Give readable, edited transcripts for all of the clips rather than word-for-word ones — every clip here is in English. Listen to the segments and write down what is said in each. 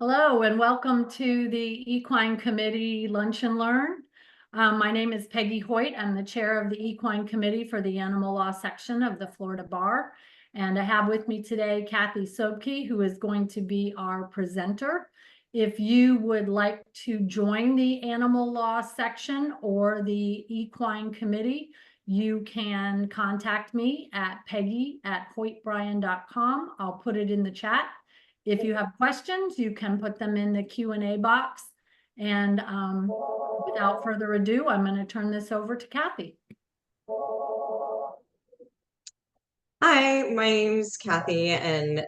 Hello and welcome to the Equine Committee Lunch and Learn. My name is Peggy Hoyt. I'm the chair of the Equine Committee for the Animal Law section of the Florida Bar. And I have with me today Cathy Sobke, who is going to be our presenter. If you would like to join the Animal Law section or the Equine Committee, you can contact me at peggy@hoytbryan.com. I'll put it in the chat. If you have questions, you can put them in the Q&A box. And without further ado, I'm going to turn this over to Cathy. Hi, my name's Cathy, and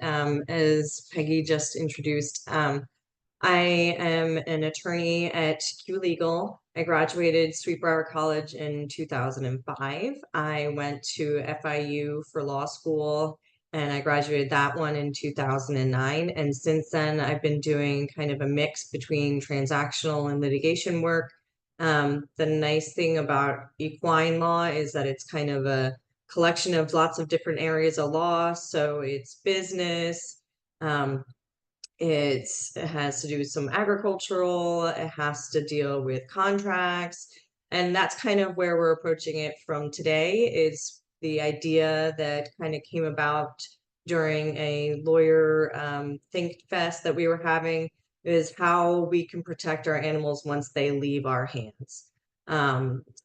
as Peggy just introduced, I am an attorney at Q Legal. I graduated Sweetbriar College in 2005. I went to FIU for law school, and I graduated that one in 2009. And since then, I've been doing kind of a mix between transactional and litigation work. The nice thing about equine law is that it's kind of a collection of lots of different areas of law. So it's business, it has to do with some agricultural, it has to deal with contracts. And that's kind of where we're approaching it from today, is the idea that kind of came about during a lawyer think fest that we were having, is how we can protect our animals once they leave our hands.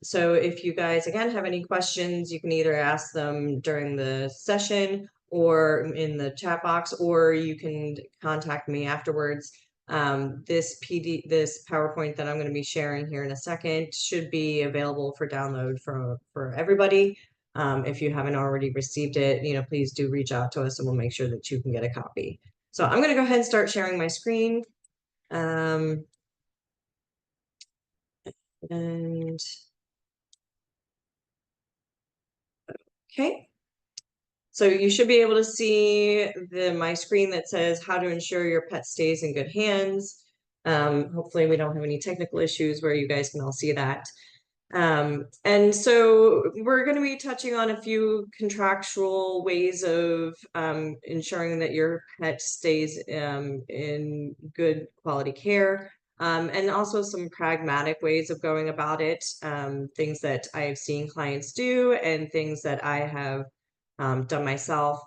So if you guys, again, have any questions, you can either ask them during the session or in the chat box, or you can contact me afterwards. This PowerPoint that I'm going to be sharing here in a second should be available for download for everybody. If you haven't already received it, please do reach out to us and we'll make sure that you can get a copy. So I'm going to go ahead and start sharing my screen. And okay. So you should be able to see my screen that says how to ensure your pet stays in good hands. Hopefully we don't have any technical issues where you guys can all see that. And so we're going to be touching on a few contractual ways of ensuring that your pet stays in good quality care. And also some pragmatic ways of going about it, things that I have seen clients do and things that I have done myself,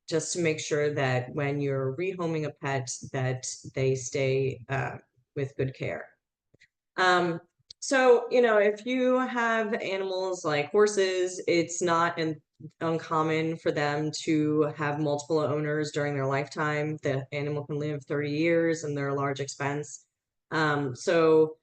just to make sure that when you're rehoming a pet, that they stay with good care. So, if you have animals like horses, it's not uncommon for them to have multiple owners during their lifetime. The animal can live 30 years and they're a large expense. So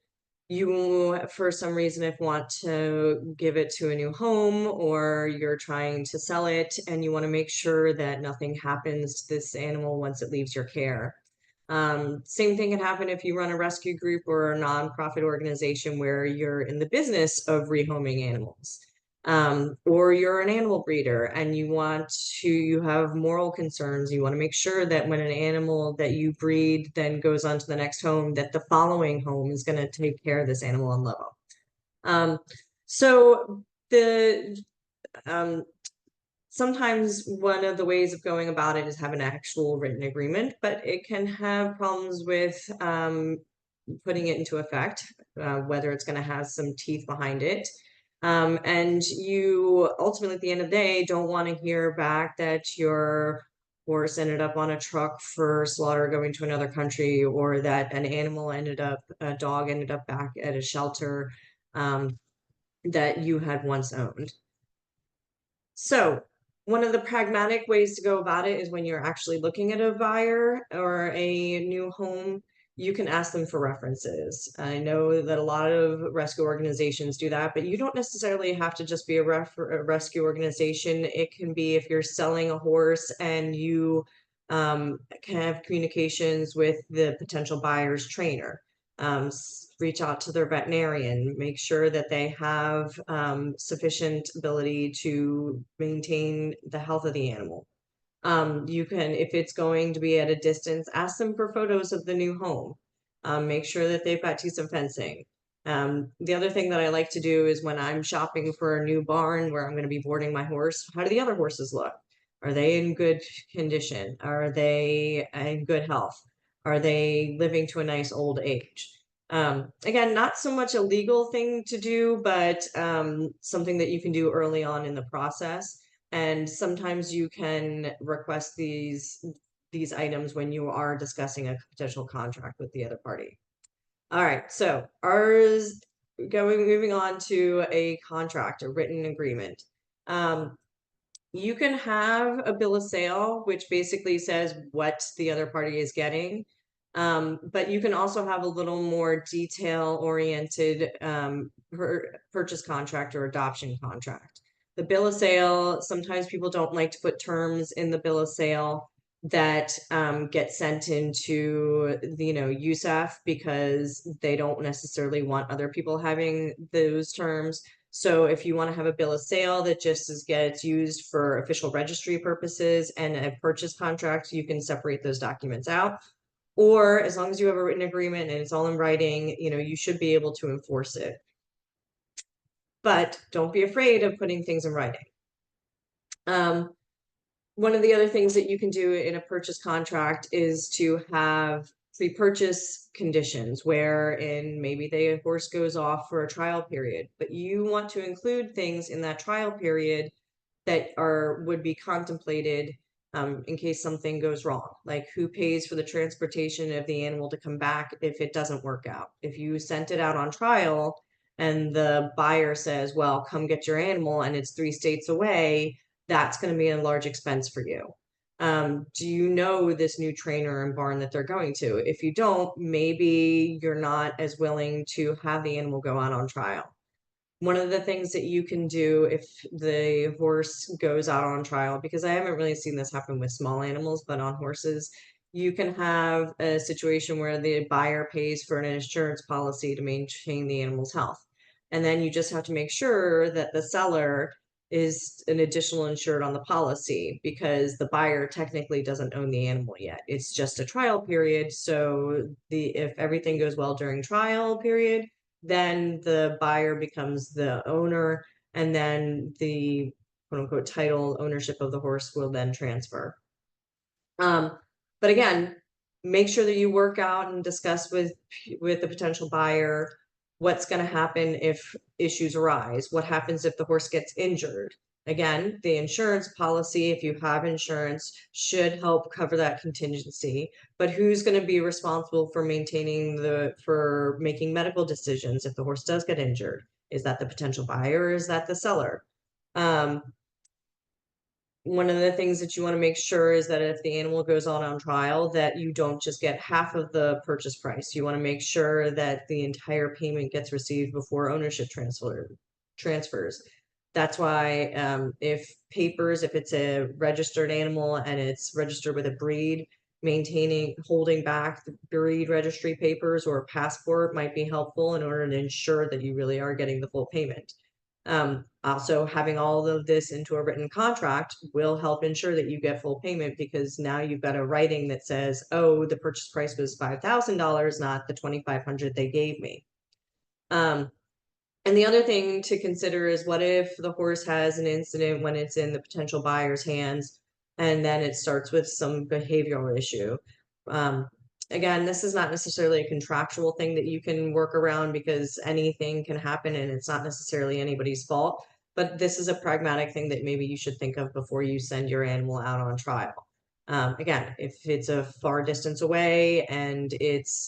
you, for some reason, if want to give it to a new home, or you're trying to sell it and you want to make sure that nothing happens to this animal once it leaves your care. Same thing can happen if you run a rescue group or a nonprofit organization where you're in the business of rehoming animals. Or you're an animal breeder and you have moral concerns. You want to make sure that when an animal that you breed then goes on to the next home, that the following home is going to take care of this animal and love them. So sometimes one of the ways of going about it is have an actual written agreement, but it can have problems with putting it into effect, whether it's going to have some teeth behind it. And you ultimately, at the end of the day, don't want to hear back that your horse ended up on a truck for slaughter going to another country, or that a dog ended up back at a shelter that you had once owned. So one of the pragmatic ways to go about it is when you're actually looking at a buyer or a new home, you can ask them for references. I know that a lot of rescue organizations do that, but you don't necessarily have to just be a rescue organization. It can be if you're selling a horse and you can have communications with the potential buyer's trainer. Reach out to their veterinarian, make sure that they have sufficient ability to maintain the health of the animal. You can, if it's going to be at a distance, ask them for photos of the new home. Make sure that they've got decent fencing. The other thing that I like to do is when I'm shopping for a new barn where I'm going to be boarding my horse, how do the other horses look? Are they in good condition? Are they in good health? Are they living to a nice old age? Again, not so much a legal thing to do, but something that you can do early on in the process. And sometimes you can request these items when you are discussing a potential contract with the other party. All right, so moving on to a contract, a written agreement. You can have a bill of sale, which basically says what the other party is getting. But you can also have a little more detail-oriented purchase contract or adoption contract. The bill of sale, sometimes people don't like to put terms in the bill of sale that get sent into the, USAF because they don't necessarily want other people having those terms. So if you want to have a bill of sale that just gets used for official registry purposes and a purchase contract, you can separate those documents out. Or as long as you have a written agreement and it's all in writing, you should be able to enforce it. But don't be afraid of putting things in writing. One of the other things that you can do in a purchase contract is to have pre-purchase conditions wherein maybe the horse goes off for a trial period, but you want to include things in that trial period that would be contemplated in case something goes wrong, like who pays for the transportation of the animal to come back if it doesn't work out. If you sent it out on trial and the buyer says, well, come get your animal and it's 3 states away, that's going to be a large expense for you. Do you know this new trainer and barn that they're going to? If you don't, maybe you're not as willing to have the animal go out on trial. One of the things that you can do if the horse goes out on trial, because I haven't really seen this happen with small animals, but on horses, you can have a situation where the buyer pays for an insurance policy to maintain the animal's health. And then you just have to make sure that the seller is an additional insured on the policy because the buyer technically doesn't own the animal yet. It's just a trial period. So if everything goes well during trial period, then the buyer becomes the owner, and then the quote unquote title ownership of the horse will then transfer. But again, make sure that you work out and discuss with the potential buyer what's going to happen if issues arise. What happens if the horse gets injured? Again, the insurance policy, if you have insurance, should help cover that contingency. But who's going to be responsible for making medical decisions if the horse does get injured? Is that the potential buyer or is that the seller? One of the things that you want to make sure is that if the animal goes on trial, that you don't just get half of the purchase price. You want to make sure that the entire payment gets received before ownership transfers. That's why if it's a registered animal and it's registered with a breed, holding back the breed registry papers or a passport might be helpful in order to ensure that you really are getting the full payment. Also, having all of this into a written contract will help ensure that you get full payment because now you've got a writing that says, oh, the purchase price was $5,000, not the $2,500 they gave me. And the other thing to consider is what if the horse has an incident when it's in the potential buyer's hands and then it starts with some behavioral issue. Again, this is not necessarily a contractual thing that you can work around because anything can happen and it's not necessarily anybody's fault. But this is a pragmatic thing that maybe you should think of before you send your animal out on trial. Again, if it's a far distance away and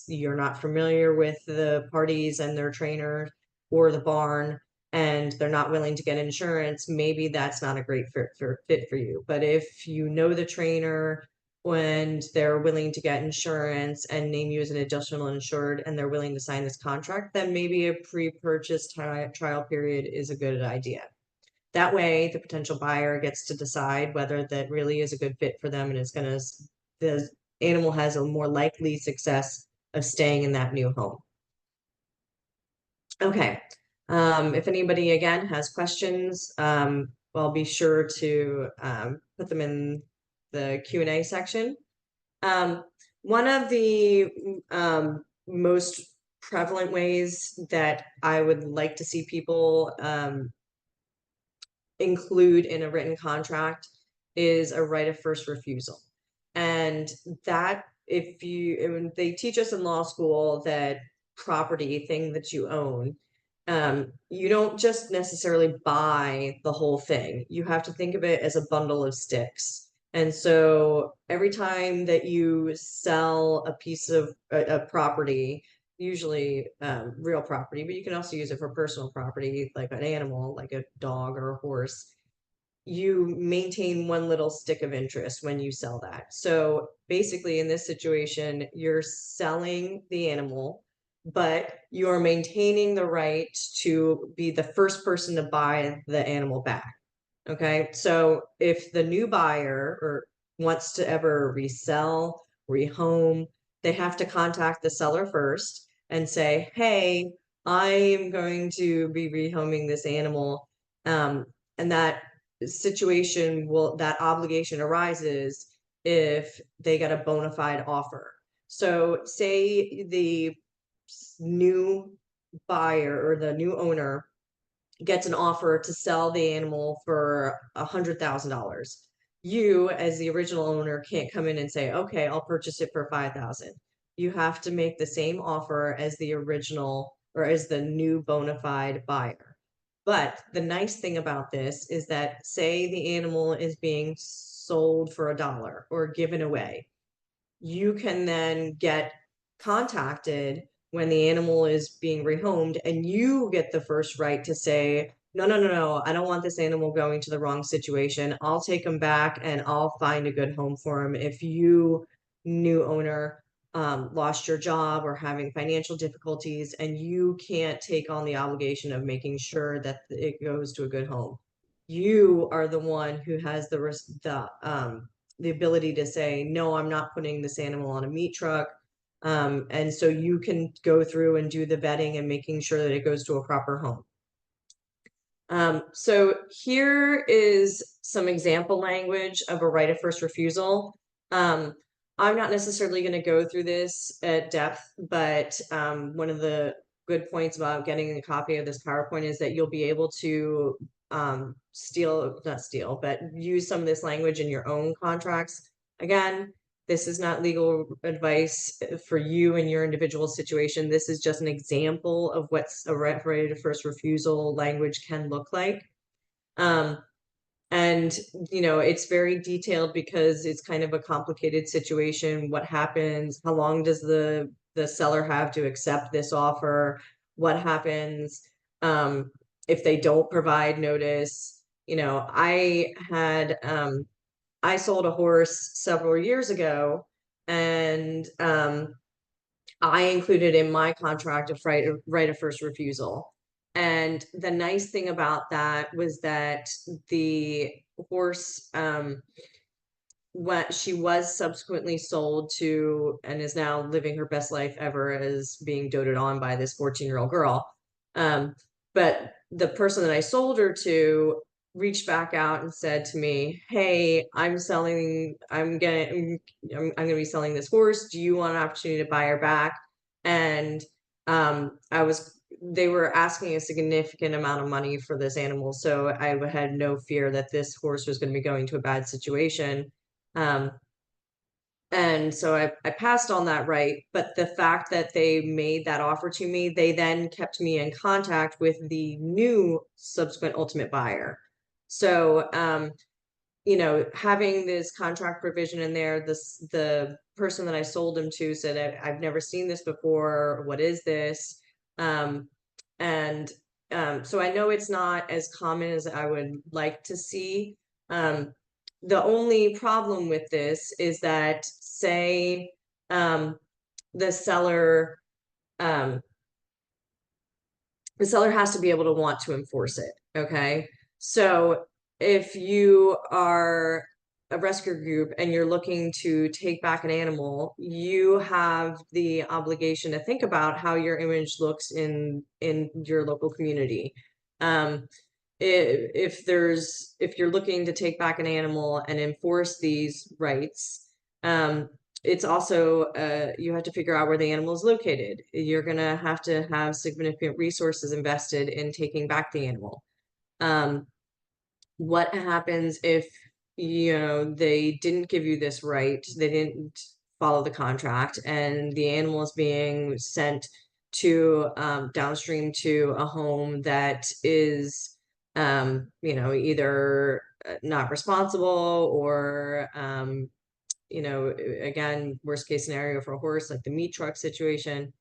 you're not familiar with the parties and their trainer or the barn and they're not willing to get insurance, maybe that's not a great fit for you. But if you know the trainer and they're willing to get insurance and name you as an additional insured and they're willing to sign this contract, then maybe a pre-purchase trial period is a good idea. That way, the potential buyer gets to decide whether that really is a good fit for them and the animal has a more likely success of staying in that new home. Okay. If anybody again has questions, I'll be sure to put them in the Q&A section. One of the most prevalent ways that I would like to see people include in a written contract is a right of first refusal. And that they teach us in law school that property, thing that you own, you don't just necessarily buy the whole thing. You have to think of it as a bundle of sticks. And so every time that you sell a piece of a property, usually real property, but you can also use it for personal property, like an animal, like a dog or a horse, you maintain one little stick of interest when you sell that. So basically, in this situation, you're selling the animal, but you're maintaining the right to be the first person to buy the animal back. Okay, so if the new buyer or wants to ever resell, rehome, they have to contact the seller first and say, hey, I am going to be rehoming this animal. And that situation that obligation arises if they get a bona fide offer. So say the new buyer or the new owner gets an offer to sell the animal for $100,000. You, as the original owner, can't come in and say, okay, I'll purchase it for 5,000. You have to make the same offer as the original or as the new bona fide buyer. But the nice thing about this is that, say the animal is being sold for $1 or given away, you can then get contacted when the animal is being rehomed, and you get the first right to say, no, I don't want this animal going to the wrong situation. I'll take him back and I'll find a good home for him. If you, new owner, lost your job or having financial difficulties and you can't take on the obligation of making sure that it goes to a good home, you are the one who has the ability to say, no, I'm not putting this animal on a meat truck. And so you can go through and do the vetting and making sure that it goes to a proper home. So here is some example language of a right of first refusal. I'm not necessarily going to go through this at depth, but one of the good points about getting a copy of this PowerPoint is that you'll be able to not steal, but use some of this language in your own contracts. Again, this is not legal advice for you and your individual situation. This is just an example of what's a right of first refusal language can look like. And, it's very detailed because it's kind of a complicated situation. What happens? How long does the seller have to accept this offer? What happens if they don't provide notice? I sold a horse several years ago, and I included in my contract a right of first refusal. And the nice thing about that was that the horse, what she was subsequently sold to and is now living her best life ever as being doted on by this 14-year-old girl. But the person that I sold her to reached back out and said to me, hey, I'm gonna be selling this horse. Do you want an opportunity to buy her back? And they were asking a significant amount of money for this animal. So I had no fear that this horse was going to be going to a bad situation. And so I passed on that right. But the fact that they made that offer to me, they then kept me in contact with the new subsequent ultimate buyer. So, having this contract provision in there, the person that I sold him to said, I've never seen this before. What is this? So I know it's not as common as I would like to see. The only problem with this is that, say, the seller has to be able to want to enforce it. Okay. So if you are a rescue group and you're looking to take back an animal, you have the obligation to think about how your image looks in your local community. If you're looking to take back an animal and enforce these rights, it's also you have to figure out where the animal is located. You're gonna have to have significant resources invested in taking back the animal. What happens if they didn't give you this right? They didn't follow the contract and the animal is being sent to downstream to a home that is you know, either not responsible or you know, again, worst case scenario for a horse, like the meat truck situation,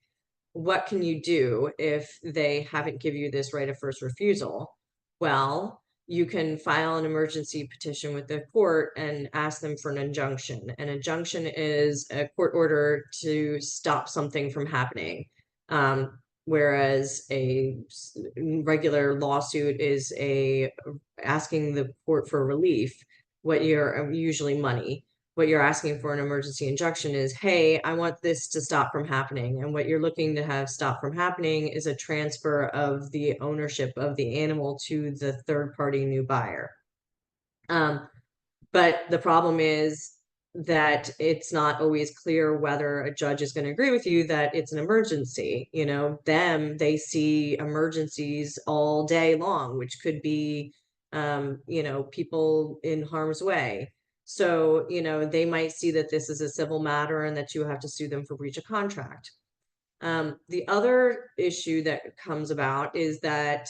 what can you do if they haven't give you this right of first refusal? Well, you can file an emergency petition with the court and ask them for an injunction. An injunction is a court order to stop something from happening. Whereas a regular lawsuit is asking the court for relief, what you're usually money. What you're asking for an emergency injunction is, hey, I want this to stop from happening. And what you're looking to have stop from happening is a transfer of the ownership of the animal to the third party new buyer. But the problem is that it's not always clear whether a judge is going to agree with you that it's an emergency. You know, they see emergencies all day long, which could be, you know, people in harm's way. So, you know, they might see that this is a civil matter and that you have to sue them for breach of contract. The other issue that comes about is that,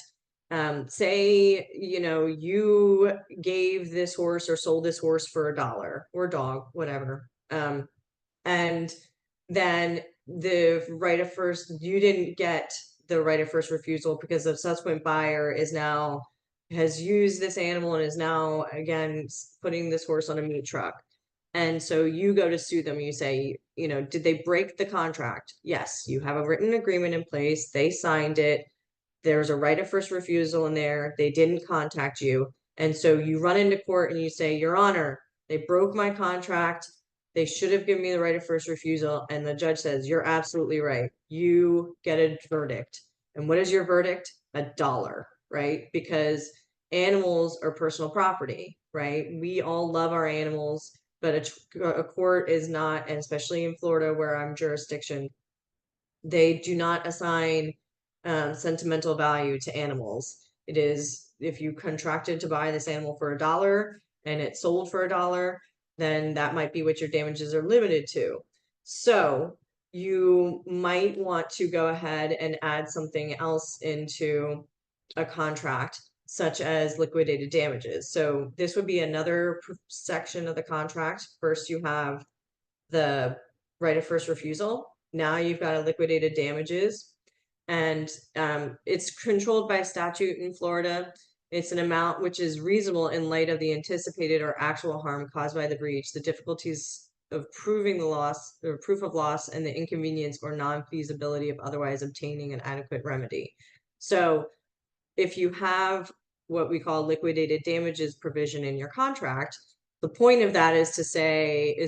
say, you know, you gave this horse or sold this horse for $1 or dog, whatever. And then you didn't get the right of first refusal because the subsequent buyer has used this animal and is now again putting this horse on a meat truck. And so you go to sue them. You say, you know, did they break the contract? Yes, you have a written agreement in place. They signed it. There's a right of first refusal in there. They didn't contact you. And so you run into court and you say, Your Honor, they broke my contract. They should have given me the right of first refusal. And the judge says, you're absolutely right. You get a verdict. And what is your verdict? $1, right? Because animals are personal property, right? We all love our animals, but a court is not, and especially in Florida where I'm jurisdiction, they do not assign sentimental value to animals. It is, if you contracted to buy this animal for $1 and it sold for $1, then that might be what your damages are limited to. So you might want to go ahead and add something else into a contract, such as liquidated damages. So this would be another section of the contract. First, you have the right of first refusal. Now you've got a liquidated damages, and it's controlled by statute in Florida. It's an amount which is reasonable in light of the anticipated or actual harm caused by the breach, the difficulties of proving the loss or proof of loss, and the inconvenience or non-feasibility of otherwise obtaining an adequate remedy. So if you have what we call liquidated damages provision in your contract, the point of that is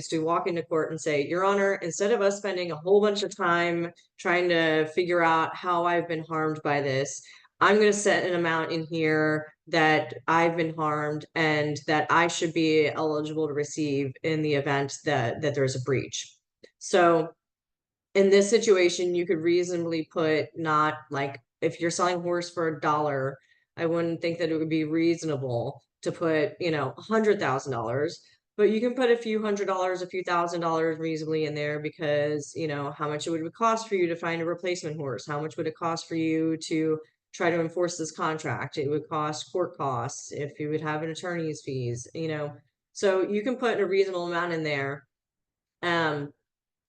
to walk into court and say, Your Honor, instead of us spending a whole bunch of time trying to figure out how I've been harmed by this, I'm going to set an amount in here that I've been harmed and that I should be eligible to receive in the event that there's a breach. So in this situation, you could reasonably put, not like, if you're selling horse for $1, I wouldn't think that it would be reasonable to put, you know, $100,000, but you can put a few $100s, a few $1,000s reasonably in there because, you know, how much it would cost for you to find a replacement horse? How much would it cost for you to try to enforce this contract? It would cost court costs if you would have an attorney's fees, you know, so you can put a reasonable amount in there. And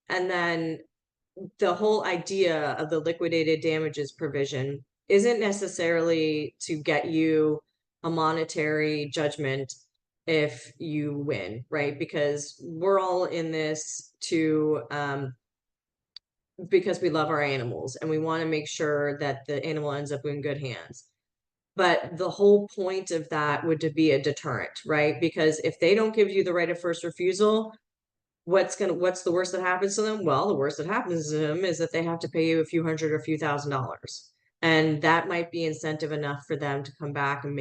then the whole idea of the liquidated damages provision isn't necessarily to get you a monetary judgment if you win, right? Because we're all in this because we love our animals and we want to make sure that the animal ends up in good hands. But the whole point of that would to be a deterrent, right? Because if they don't give you the right of first refusal, what's the worst that happens to them? Well, the worst that happens to them is that they have to pay you a few hundred or a few $1,000s. And that might be incentive enough for them to come back and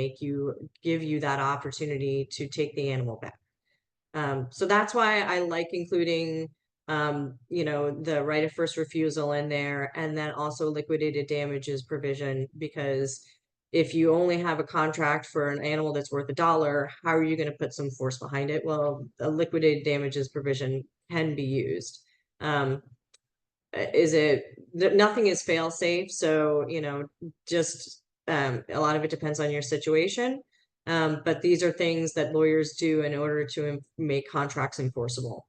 give you that opportunity to take the animal back. So that's why I like including, you know, the right of first refusal in there, and then also liquidated damages provision, because if you only have a contract for an animal that's worth $1, how are you going to put some force behind it? Well, a liquidated damages provision can be used. Nothing is fail safe, so just a lot of it depends on your situation. But these are things that lawyers do in order to make contracts enforceable.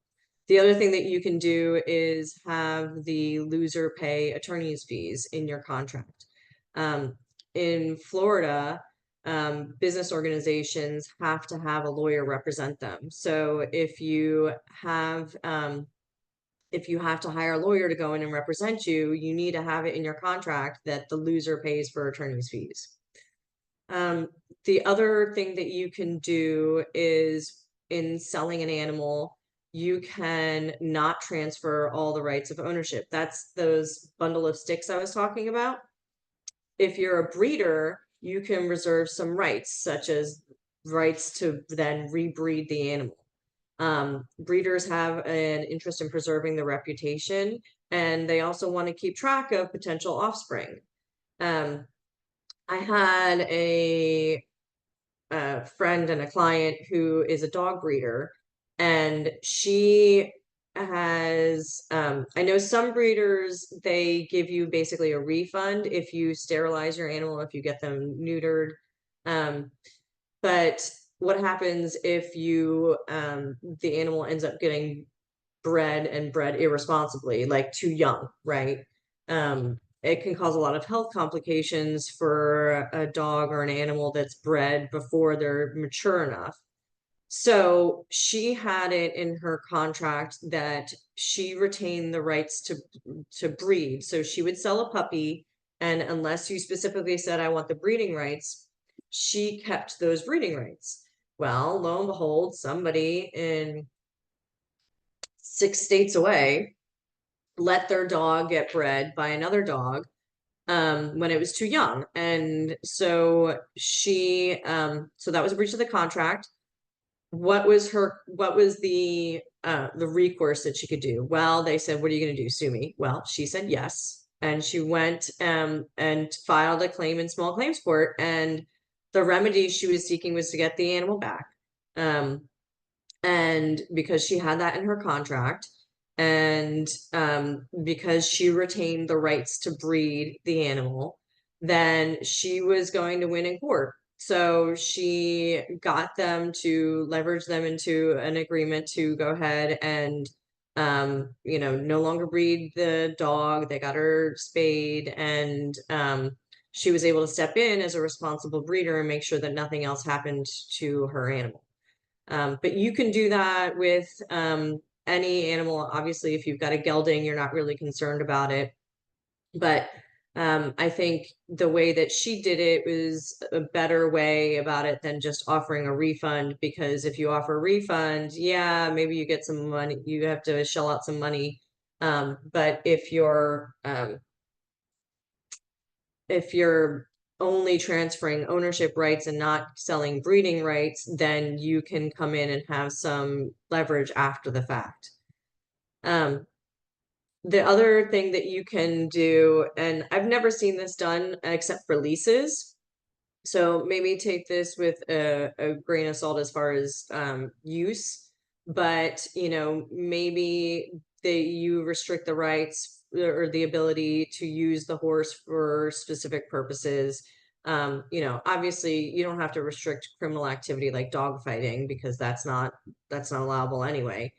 The other thing that you can do is have the loser pay attorney's fees in your contract. In Florida, business organizations have to have a lawyer represent them. So if you have to hire a lawyer to go in and represent you, you need to have it in your contract that the loser pays for attorney's fees. The other thing that you can do is in selling an animal, you can not transfer all the rights of ownership. That's those bundle of sticks I was talking about. If you're a breeder, you can reserve some rights, such as rights to then rebreed the animal. Breeders have an interest in preserving the reputation, and they also want to keep track of potential offspring. I had a friend and a client who is a dog breeder, and she has I know some breeders, they give you basically a refund if you sterilize your animal, if you get them neutered. But what happens if the animal ends up getting bred irresponsibly, like too young, right? It can cause a lot of health complications for a dog or an animal that's bred before they're mature enough. So she had it in her contract that she retained the rights to breed. So she would sell a puppy, and unless you specifically said, I want the breeding rights, she kept those breeding rights. Well, lo and behold, somebody in 6 states away let their dog get bred by another dog when it was too young. And so so that was a breach of the contract. What was the recourse that she could do? Well, they said, what are you going to do? Sue me? Well, she said yes. And she went and filed a claim in small claims court. And the remedy she was seeking was to get the animal back. And because she had that in her contract, and because she retained the rights to breed the animal, then she was going to win in court. So she got them to leverage them into an agreement to go ahead and no longer breed the dog. They got her spayed, and she was able to step in as a responsible breeder and make sure that nothing else happened to her animal. But you can do that with any animal. Obviously, if you've got a gelding, you're not really concerned about it. But I think the way that she did it was a better way about it than just offering a refund, because if you offer a refund, yeah, maybe you get some money, you have to shell out some money. But if you're only transferring ownership rights and not selling breeding rights, then you can come in and have some leverage after the fact. The other thing that you can do, and I've never seen this done except for leases, so maybe take this with a grain of salt as far as use, but maybe you restrict the rights or the ability to use the horse for specific purposes. Obviously you don't have to restrict criminal activity like dog fighting, because that's not allowable anyway.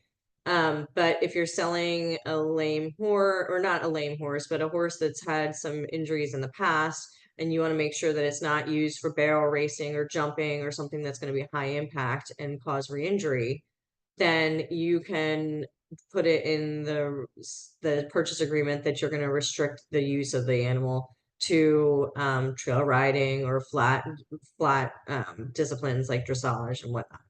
But if you're selling a lame horse, or not a lame horse, but a horse that's had some injuries in the past, and you want to make sure that it's not used for barrel racing or jumping or something that's going to be high impact and cause re-injury, then you can put it in the purchase agreement that you're going to restrict the use of the animal to trail riding or flat disciplines like dressage and whatnot.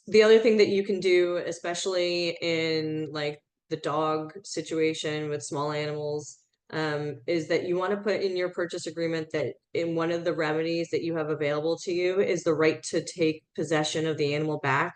The other thing that you can do, especially in like the dog situation with small animals, is that you want to put in your purchase agreement that in one of the remedies that you have available to you is the right to take possession of the animal back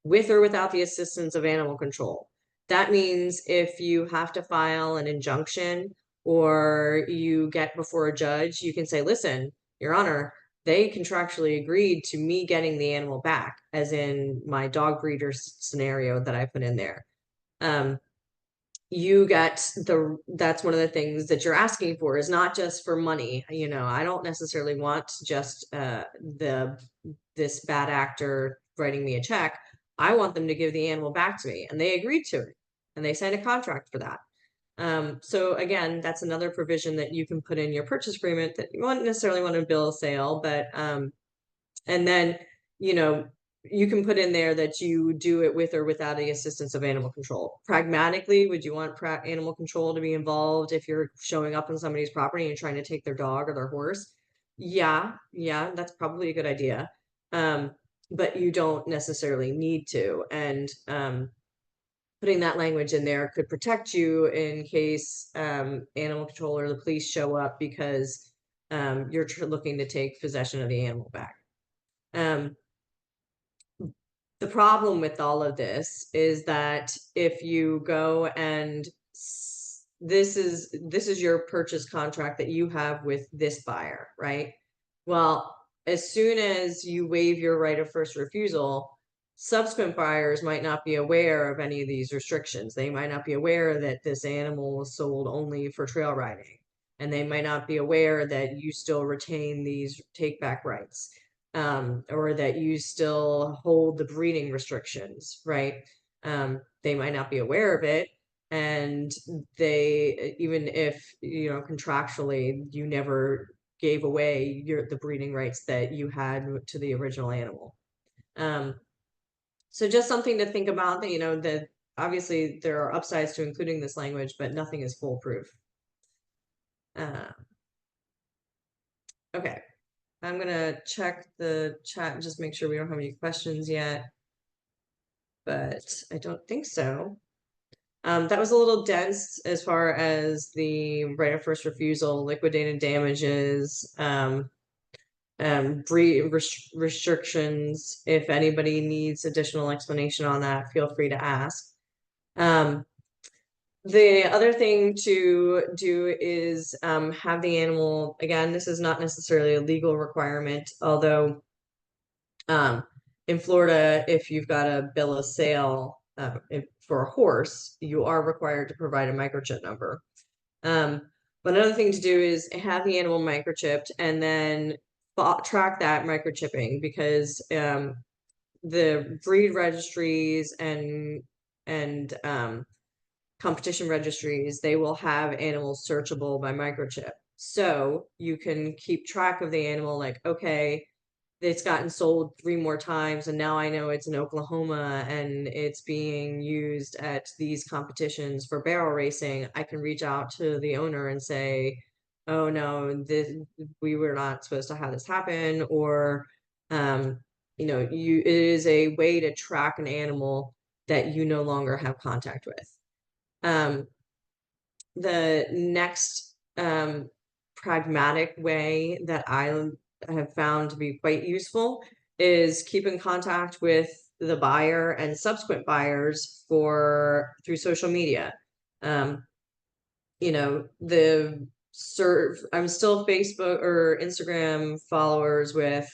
with or without the assistance of animal control. That means if you have to file an injunction or you get before a judge, you can say, listen, Your Honor, they contractually agreed to me getting the animal back, as in my dog breeder scenario that I put in there. You get that's one of the things that you're asking for, is not just for money. You know, I don't necessarily want just this bad actor writing me a check. I want them to give the animal back to me, and they agreed to it, and they signed a contract for that. So again, that's another provision that you can put in your purchase agreement, that you won't necessarily want to bill a sale, but and then, you know, you can put in there that you do it with or without the assistance of animal control. Pragmatically, would you want animal control to be involved if you're showing up on somebody's property and trying to take their dog or their horse? Yeah, that's probably a good idea. But you don't necessarily need to. And putting that language in there could protect you in case animal control or the police show up because you're looking to take possession of the animal back. The problem with all of this is that if you go and this is your purchase contract that you have with this buyer, right? Well, as soon as you waive your right of first refusal, subsequent buyers might not be aware of any of these restrictions. They might not be aware that this animal was sold only for trail riding, and they might not be aware that you still retain these take back rights, or that you still hold the breeding restrictions, right? They might not be aware of it, and they, even if, you know, contractually you never gave away the breeding rights that you had to the original animal. So just something to think about, that, you know, that obviously there are upsides to including this language, but nothing is foolproof. Okay, I'm gonna check the chat and just make sure we don't have any questions yet, but I don't think so. That was a little dense as far as the right of first refusal, liquidated damages, restrictions. If anybody needs additional explanation on that, feel free to ask. The other thing to do is have the animal, again, this is not necessarily a legal requirement, although in Florida, if you've got a bill of sale for a horse, you are required to provide a microchip number. But another thing to do is have the animal microchipped and then track that microchipping, because the breed registries and competition registries, they will have animals searchable by microchip. So you can keep track of the animal, like, okay, it's gotten sold 3 more times, and now I know it's in Oklahoma and it's being used at these competitions for barrel racing. I can reach out to the owner and say, oh no, we were not supposed to have this happen, or you know, it is a way to track an animal that you no longer have contact with. The next pragmatic way that I have found to be quite useful is keep in contact with the buyer and subsequent buyers through social media. You know, I'm still Facebook or Instagram followers with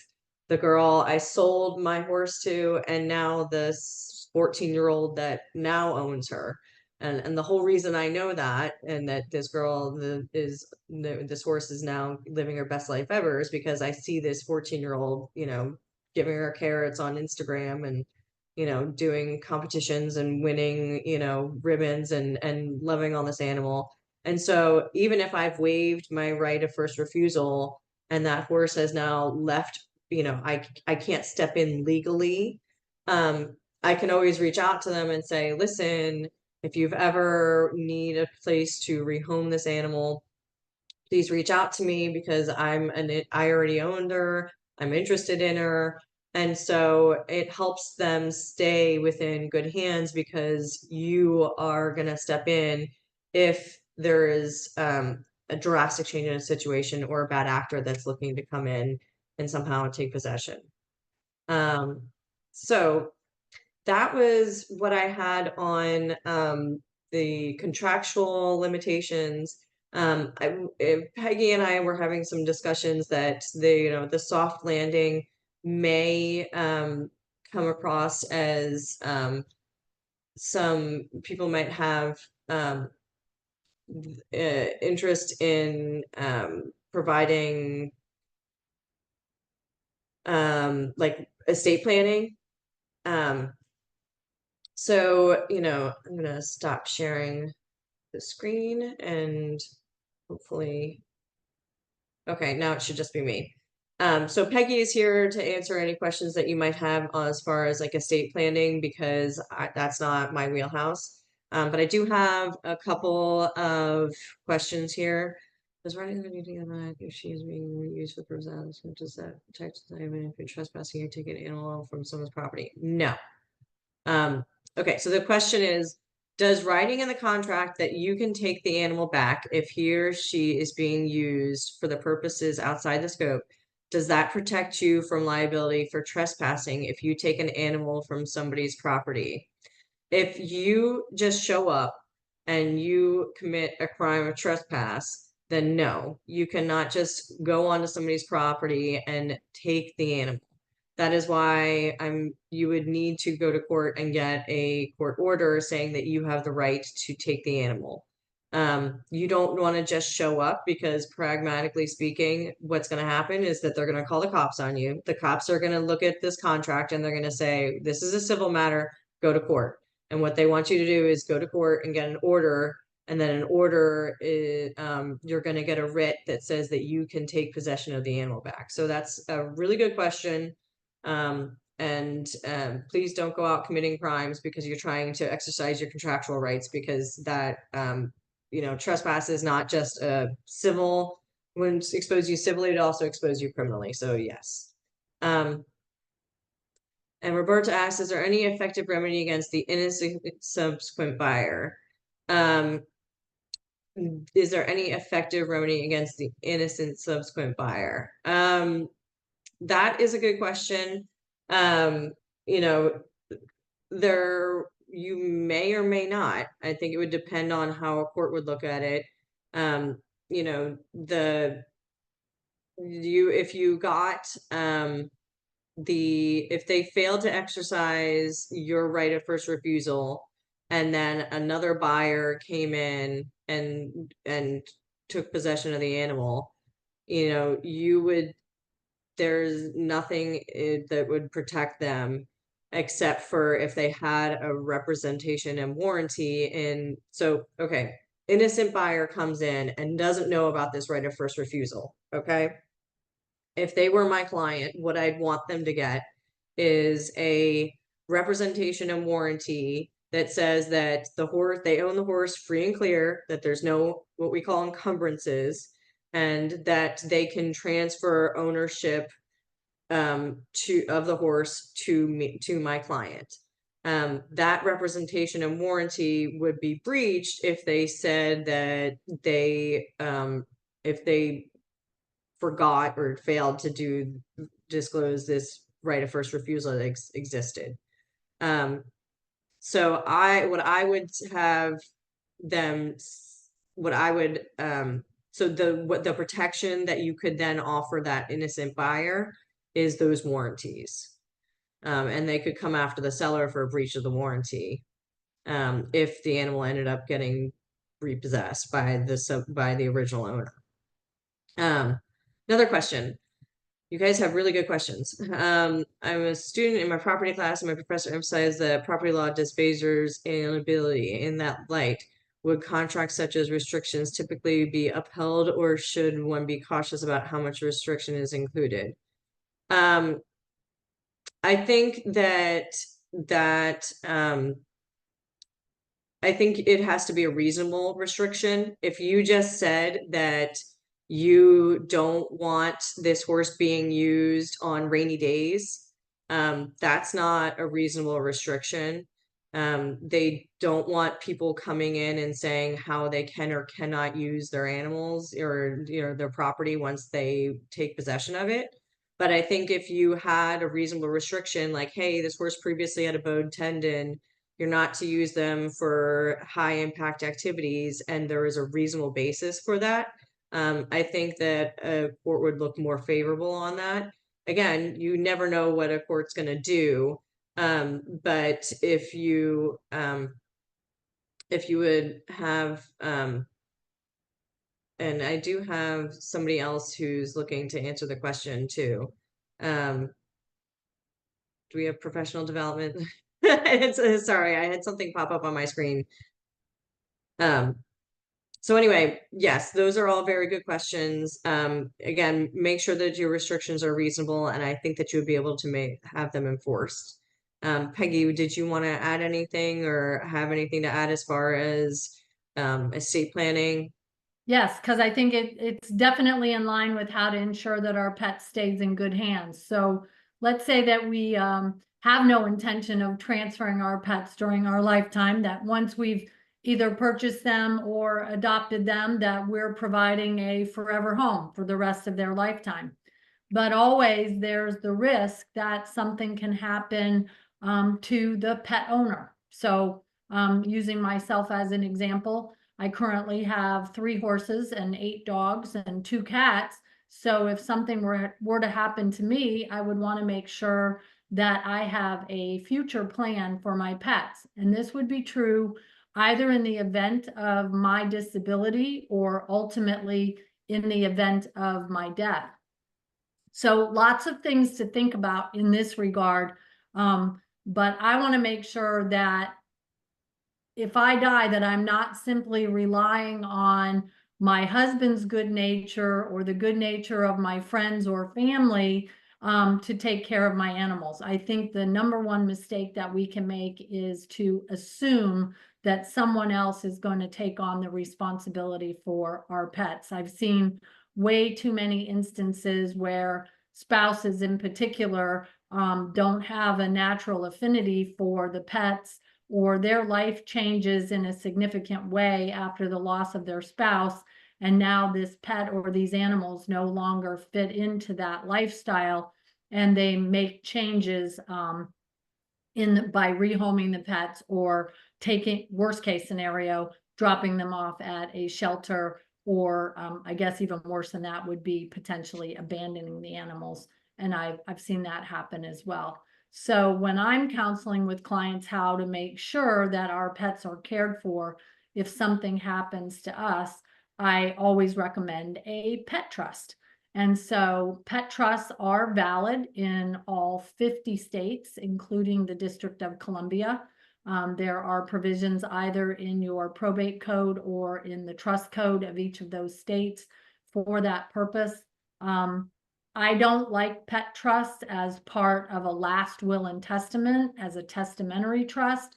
the girl I sold my horse to, and now this 14-year-old that now owns her. And the whole reason I know that, and that this girl this horse is now living her best life ever, is because I see this 14-year-old, you know, giving her carrots on Instagram, and, you know, doing competitions and winning, you know, ribbons, and loving on this animal. And so even if I've waived my right of first refusal and that horse has now left, you know, I can't step in legally, I can always reach out to them and say, listen, if you've ever need a place to rehome this animal, please reach out to me, because I already owned her. I'm interested in her. And so it helps them stay within good hands, because you are going to step in if there is a drastic change in a situation, or a bad actor that's looking to come in and somehow take possession. So that was what I had on the contractual limitations. Peggy and I were having some discussions that the soft landing may come across as some people might have interest in providing like estate planning. So, I'm gonna stop sharing the screen and hopefully, okay, now it should just be me. So Peggy is here to answer any questions that you might have as far as like estate planning, because that's not my wheelhouse. But I do have a couple of questions here. Does writing the meeting about if she is being used for purposes, does that protect the if you're trespassing or taking an animal from someone's property? No. Okay, so the question is, does writing in the contract that you can take the animal back if he or she is being used for the purposes outside the scope, does that protect you from liability for trespassing if you take an animal from somebody's property? If you just show up and you commit a crime of trespass, then no, you cannot just go onto somebody's property and take the animal. That is why you would need to go to court and get a court order saying that you have the right to take the animal. You don't want to just show up, because pragmatically speaking, what's going to happen is that they're going to call the cops on you. The cops are going to look at this contract and they're going to say, this is a civil matter, go to court. And what they want you to do is go to court and get an order. And then an order is, you're going to get a writ that says that you can take possession of the animal back. So that's a really good question. Please don't go out committing crimes because you're trying to exercise your contractual rights, because that, trespass is not just a civil, when expose you civilly, it also expose you criminally. So yes. And Roberta asks, is there any effective remedy against the innocent subsequent buyer? Is there any effective remedy against the innocent subsequent buyer? That is a good question. There, you may or may not. I think it would depend on how a court would look at it. If you got if they failed to exercise your right of first refusal, and then another buyer came in and took possession of the animal, there's nothing that would protect them except for if they had a representation and warranty. And so, okay, innocent buyer comes in and doesn't know about this right of first refusal. Okay. If they were my client, what I'd want them to get is a representation and warranty that says that they own the horse free and clear, that there's no what we call encumbrances, and that they can transfer ownership of the horse to my client. That representation and warranty would be breached if they said that if they forgot or failed to disclose this right of first refusal that existed. So what I would have them, so the protection that you could then offer that innocent buyer is those warranties. And they could come after the seller for a breach of the warranty if the animal ended up getting repossessed by the original owner. Another question. You guys have really good questions. I'm a student in my property class, and my professor emphasized that property law disfavors alienability. In that light, would contracts such as restrictions typically be upheld, or should one be cautious about how much restriction is included? I think I think it has to be a reasonable restriction. If you just said that you don't want this horse being used on rainy days, that's not a reasonable restriction. They don't want people coming in and saying how they can or cannot use their animals or their property once they take possession of it. But I think if you had a reasonable restriction, like, hey, this horse previously had a bowed tendon, you're not to use them for high impact activities, and there is a reasonable basis for that, I think that a court would look more favorable on that. Again, you never know what a court's going to do, but if you would have, and I do have somebody else who's looking to answer the question too. Do we have professional development? Sorry, I had something pop up on my screen. So anyway, yes, those are all very good questions. Again, make sure that your restrictions are reasonable, and I think that you would be able to have them enforced. Peggy, did you want to add anything or have anything to add as far as estate planning? Yes, because I think it's definitely in line with how to ensure that our pet stays in good hands. So let's say that we have no intention of transferring our pets during our lifetime, that once we've either purchased them or adopted them, that we're providing a forever home for the rest of their lifetime. But always there's the risk that something can happen to the pet owner. So using myself as an example, I currently have 3 horses and 8 dogs and 2 cats. So if something were to happen to me, I would want to make sure that I have a future plan for my pets. And this would be true either in the event of my disability or ultimately in the event of my death. So lots of things to think about in this regard. But I want to make sure that if I die, that I'm not simply relying on my husband's good nature or the good nature of my friends or family to take care of my animals. I think the number one mistake that we can make is to assume that someone else is going to take on the responsibility for our pets. I've seen way too many instances where spouses in particular don't have a natural affinity for the pets, or their life changes in a significant way after the loss of their spouse, and now this pet or these animals no longer fit into that lifestyle, and they make changes by rehoming the pets, or taking, worst case scenario, dropping them off at a shelter, or I guess even worse than that would be potentially abandoning the animals. And I've seen that happen as well. So when I'm counseling with clients how to make sure that our pets are cared for, if something happens to us, I always recommend a pet trust. And so pet trusts are valid in all 50 states, including the District of Columbia. There are provisions either in your probate code or in the trust code of each of those states for that purpose. I don't like pet trusts as part of a last will and testament, as a testamentary trust,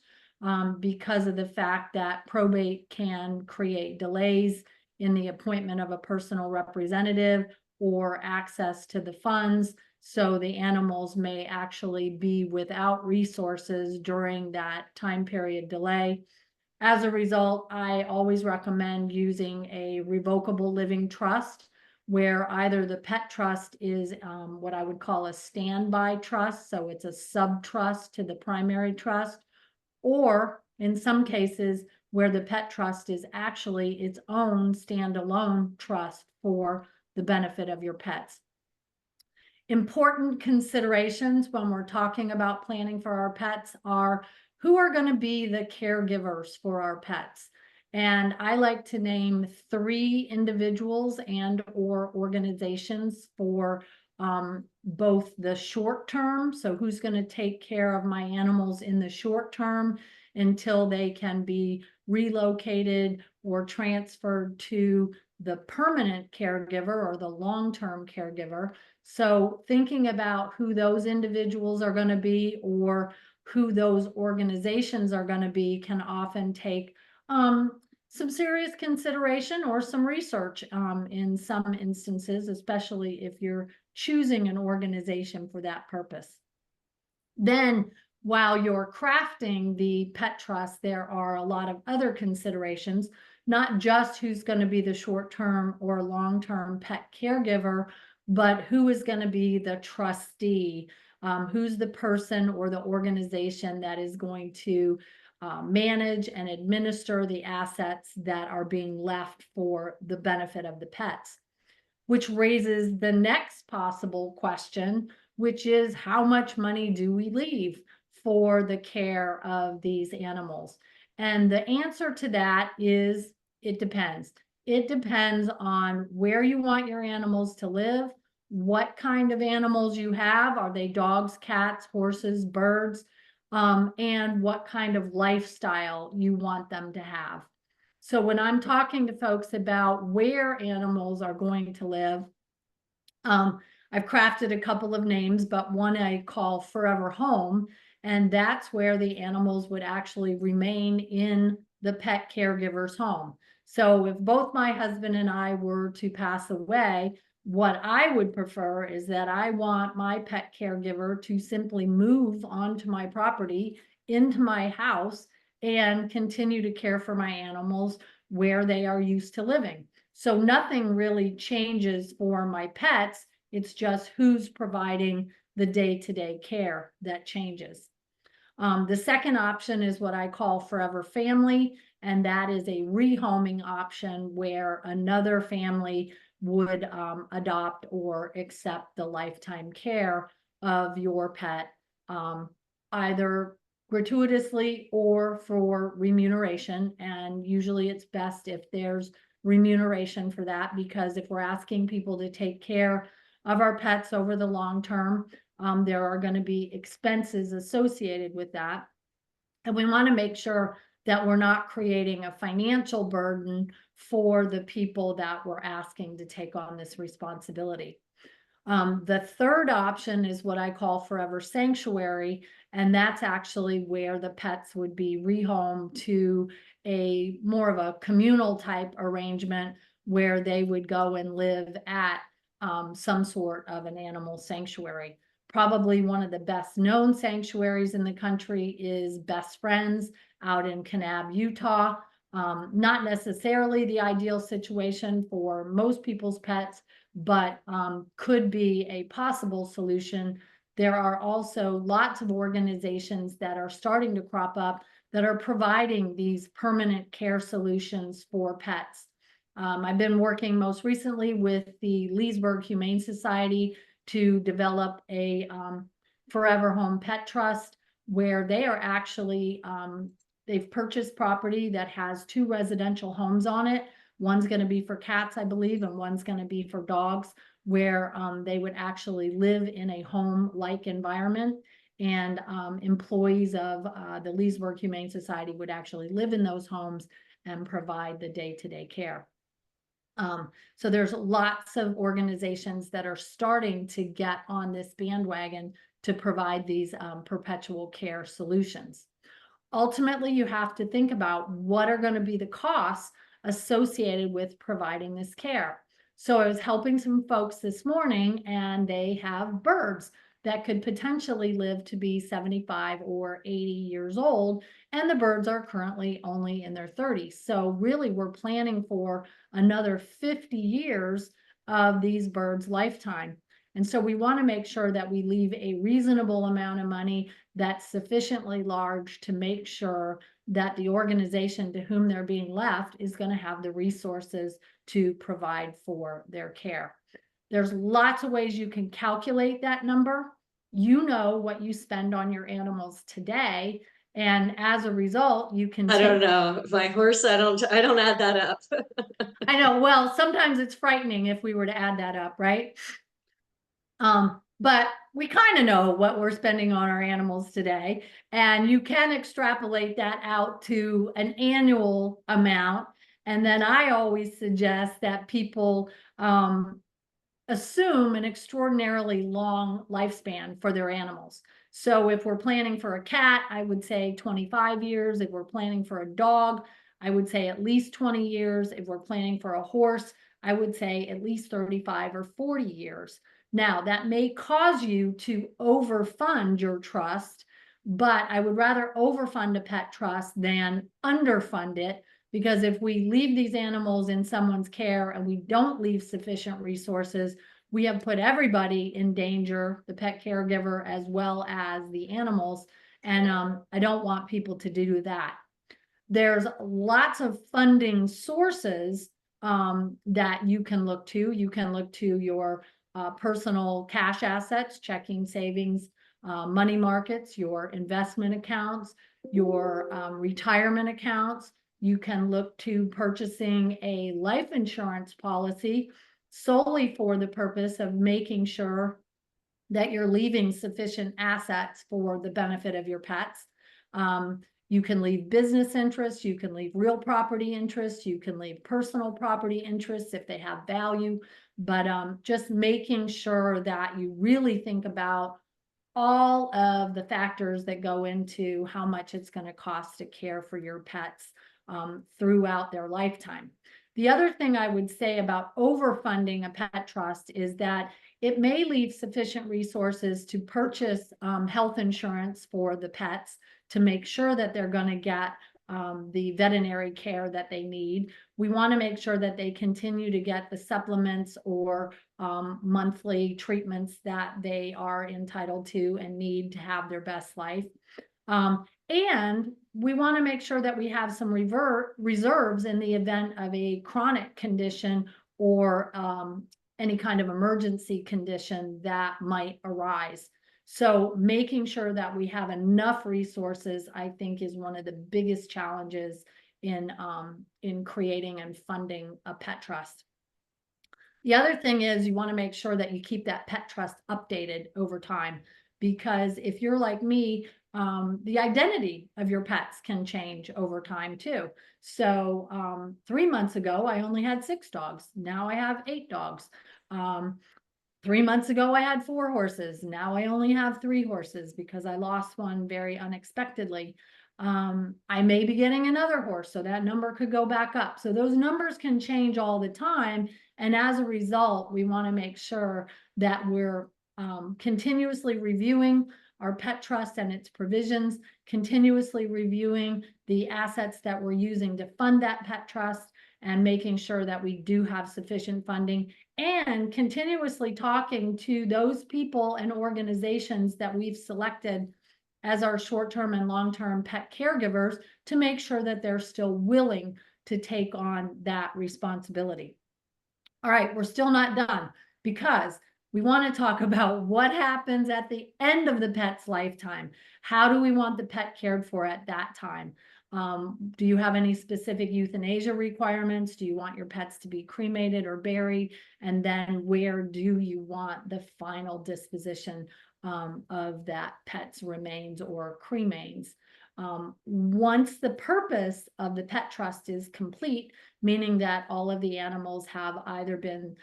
because of the fact that probate can create delays in the appointment of a personal representative or access to the funds. So the animals may actually be without resources during that time period delay. As a result, I always recommend using a revocable living trust, where either the pet trust is what I would call a standby trust, so it's a sub-trust to the primary trust, or in some cases where the pet trust is actually its own standalone trust for the benefit of your pets. Important considerations when we're talking about planning for our pets are who are going to be the caregivers for our pets. And I like to name 3 individuals and or organizations for both the short term. So who's going to take care of my animals in the short term until they can be relocated or transferred to the permanent caregiver or the long-term caregiver. So thinking about who those individuals are going to be or who those organizations are going to be can often take some serious consideration or some research in some instances, especially if you're choosing an organization for that purpose. Then, while you're crafting the pet trust, there are a lot of other considerations, not just who's going to be the short-term or long-term pet caregiver, but who is going to be the trustee, who's the person or the organization that is going to manage and administer the assets that are being left for the benefit of the pets. Which raises the next possible question, which is how much money do we leave for the care of these animals? And the answer to that is it depends. It depends on where you want your animals to live, what kind of animals you have. Are they dogs, cats, horses, birds? And what kind of lifestyle you want them to have. So when I'm talking to folks about where animals are going to live, I've crafted a couple of names, but one I call Forever Home, and that's where the animals would actually remain in the pet caregiver's home. So if both my husband and I were to pass away, what I would prefer is that I want my pet caregiver to simply move onto my property into my house and continue to care for my animals where they are used to living. So nothing really changes for my pets. It's just who's providing the day-to-day care that changes. The second option is what I call Forever Family, and that is a rehoming option where another family would adopt or accept the lifetime care of your pet, either gratuitously or for remuneration. And usually it's best if there's remuneration for that, because if we're asking people to take care of our pets over the long term, there are going to be expenses associated with that. And we want to make sure that we're not creating a financial burden for the people that we're asking to take on this responsibility. The third option is what I call Forever Sanctuary, and that's actually where the pets would be rehomed to a more of a communal type arrangement where they would go and live at some sort of an animal sanctuary. Probably one of the best known sanctuaries in the country is Best Friends out in Kanab, Utah. Not necessarily the ideal situation for most people's pets, but could be a possible solution. There are also lots of organizations that are starting to crop up that are providing these permanent care solutions for pets. I've been working most recently with the Leesburg Humane Society to develop a Forever Home Pet Trust, where they are actually, they've purchased property that has 2 residential homes on it. One's going to be for cats, I believe, and one's going to be for dogs, where they would actually live in a home-like environment. And employees of the Leesburg Humane Society would actually live in those homes and provide the day-to-day care. So there's lots of organizations that are starting to get on this bandwagon to provide these perpetual care solutions. Ultimately, you have to think about what are going to be the costs associated with providing this care. So I was helping some folks this morning, and they have birds that could potentially live to be 75 or 80 years old, and the birds are currently only in their 30s. So really, we're planning for another 50 years of these birds' lifetime. And so we want to make sure that we leave a reasonable amount of money that's sufficiently large to make sure that the organization to whom they're being left is going to have the resources to provide for their care. There's lots of ways you can calculate that number. You know what you spend on your animals today, and as a result, you can I don't know. My horse, I don't add that up. I know, well, sometimes it's frightening if we were to add that up, right? But we kind of know what we're spending on our animals today, and you can extrapolate that out to an annual amount. And then I always suggest that people assume an extraordinarily long lifespan for their animals. So if we're planning for a cat, I would say 25 years. If we're planning for a dog, I would say at least 20 years. If we're planning for a horse, I would say at least 35 or 40 years. Now, that may cause you to overfund your trust, but I would rather overfund a pet trust than underfund it, because if we leave these animals in someone's care and we don't leave sufficient resources, we have put everybody in danger, the pet caregiver as well as the animals. And I don't want people to do that. There's lots of funding sources that you can look to. You can look to your personal cash assets, checking, savings, money markets, your investment accounts, your retirement accounts. You can look to purchasing a life insurance policy solely for the purpose of making sure that you're leaving sufficient assets for the benefit of your pets. You can leave business interests, you can leave real property interests, you can leave personal property interests if they have value, but just making sure that you really think about all of the factors that go into how much it's going to cost to care for your pets throughout their lifetime. The other thing I would say about overfunding a pet trust is that it may leave sufficient resources to purchase health insurance for the pets to make sure that they're going to get the veterinary care that they need. We want to make sure that they continue to get the supplements or monthly treatments that they are entitled to and need to have their best life. And we want to make sure that we have some reserves in the event of a chronic condition or any kind of emergency condition that might arise. So making sure that we have enough resources, I think, is one of the biggest challenges in creating and funding a pet trust. The other thing is you want to make sure that you keep that pet trust updated over time, because if you're like me, the identity of your pets can change over time too. So 3 months ago, I only had 6 dogs. Now I have 8 dogs. 3 months ago, I had 4 horses. Now I only have 3 horses because I lost one very unexpectedly. I may be getting another horse, so that number could go back up. So those numbers can change all the time. And as a result, we want to make sure that we're continuously reviewing our pet trust and its provisions, continuously reviewing the assets that we're using to fund that pet trust, and making sure that we do have sufficient funding, and continuously talking to those people and organizations that we've selected as our short-term and long-term pet caregivers to make sure that they're still willing to take on that responsibility. All right, we're still not done, because we want to talk about what happens at the end of the pet's lifetime. How do we want the pet cared for at that time? Do you have any specific euthanasia requirements? Do you want your pets to be cremated or buried? And then where do you want the final disposition of that pet's remains or cremains? Once the purpose of the pet trust is complete, meaning that all of the animals have either been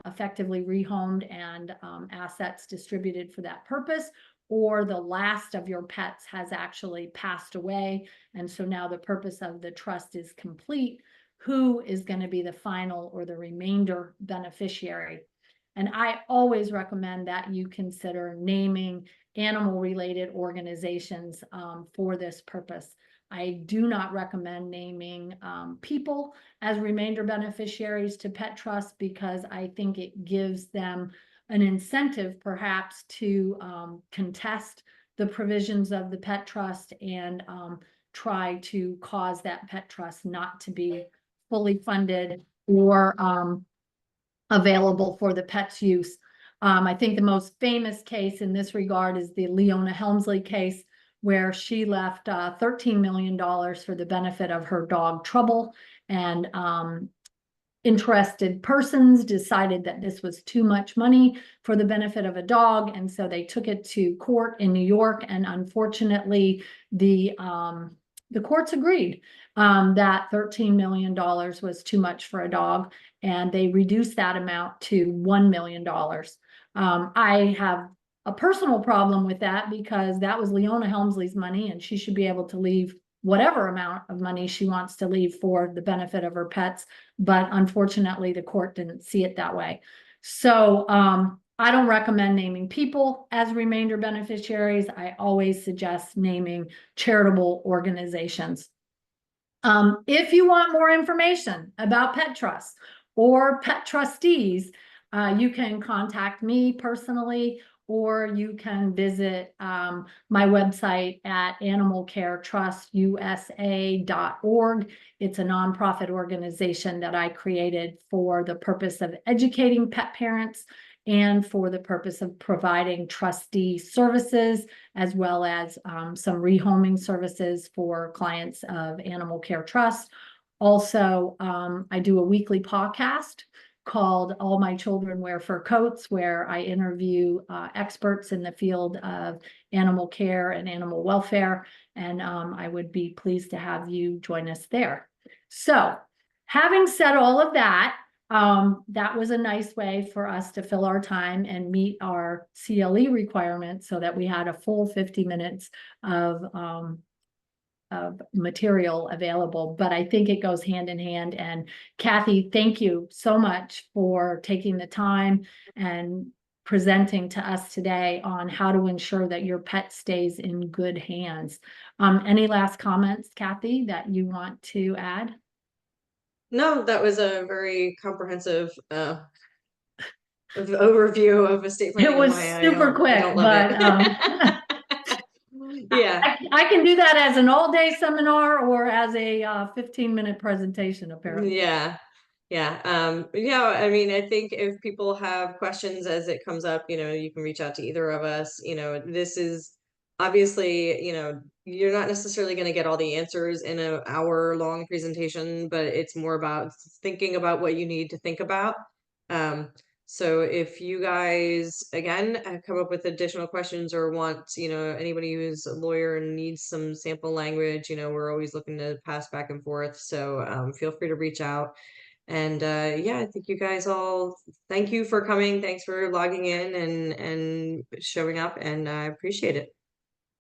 effectively rehomed and assets distributed for that purpose, or the last of your pets has actually passed away, and so now the purpose of the trust is complete, who is going to be the final or the remainder beneficiary? And I always recommend that you consider naming animal-related organizations for this purpose. I do not recommend naming people as remainder beneficiaries to pet trusts, because I think it gives them an incentive perhaps to contest the provisions of the pet trust and try to cause that pet trust not to be fully funded or available for the pet's use. I think the most famous case in this regard is the Leona Helmsley case, where she left $13 million for the benefit of her dog Trouble, and interested persons decided that this was too much money for the benefit of a dog, and so they took it to court in New York, and unfortunately the courts agreed that $13 million was too much for a dog, and they reduced that amount to $1 million. I have a personal problem with that, because that was Leona Helmsley's money, and she should be able to leave whatever amount of money she wants to leave for the benefit of her pets. But unfortunately, the court didn't see it that way. So I don't recommend naming people as remainder beneficiaries. I always suggest naming charitable organizations. If you want more information about pet trusts or pet trustees, you can contact me personally, or you can visit my website at animalcaretrustusa.org. It's a nonprofit organization that I created for the purpose of educating pet parents and for the purpose of providing trustee services, as well as some rehoming services for clients of Animal Care Trust. Also, I do a weekly podcast called All My Children Wear Fur Coats, where I interview experts in the field of animal care and animal welfare. And I would be pleased to have you join us there. So, having said all of that, that was a nice way for us to fill our time and meet our CLE requirements so that we had a full 50 minutes of material available, but I think it goes hand in hand. And Cathy, thank you so much for taking the time and presenting to us today on how to ensure that your pet stays in good hands. Any last comments, Cathy, that you want to add? No, that was a very comprehensive overview of estate planning. It was and why super quick, I don't love but it. Yeah. I can do that as an all-day seminar or as a 15-minute presentation, apparently. Yeah. Yeah. I mean, I think if people have questions as it comes up, you can reach out to either of us. This is obviously, you're not necessarily going to get all the answers in an hour-long presentation, but it's more about thinking about what you need to think about. So if you guys, again, come up with additional questions or want, anybody who's a lawyer and needs some sample language, we're always looking to pass back and forth. So feel free to reach out. And yeah, I think you guys all, thank you for coming. Thanks for logging in and showing up, and I appreciate it.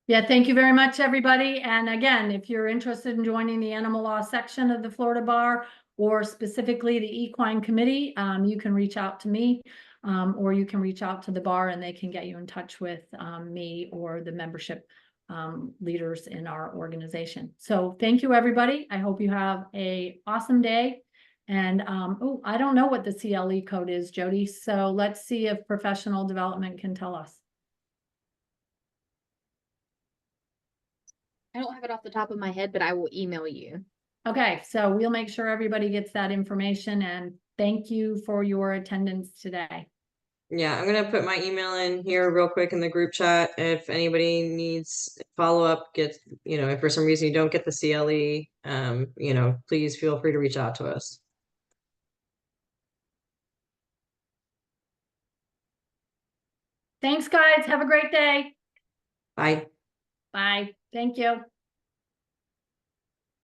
Yeah, thank you very much, everybody. And again, if you're interested in joining the animal law section of the Florida Bar, or specifically the Equine Committee, you can reach out to me, or you can reach out to the bar and they can get you in touch with me or the membership leaders in our organization. So thank you, everybody. I hope you have an awesome day. And oh, I don't know what the CLE code is, Jody. So let's see if professional development can tell us. I don't have it off the top of my head, but I will email you. Okay, so we'll make sure everybody gets that information, and thank you for your attendance today. Yeah, I'm gonna put my email in here real quick in the group chat. If anybody needs follow-up, if for some reason you don't get the CLE, please feel free to reach out to us. Thanks, guys. Have a great day. Bye. Bye. Thank you.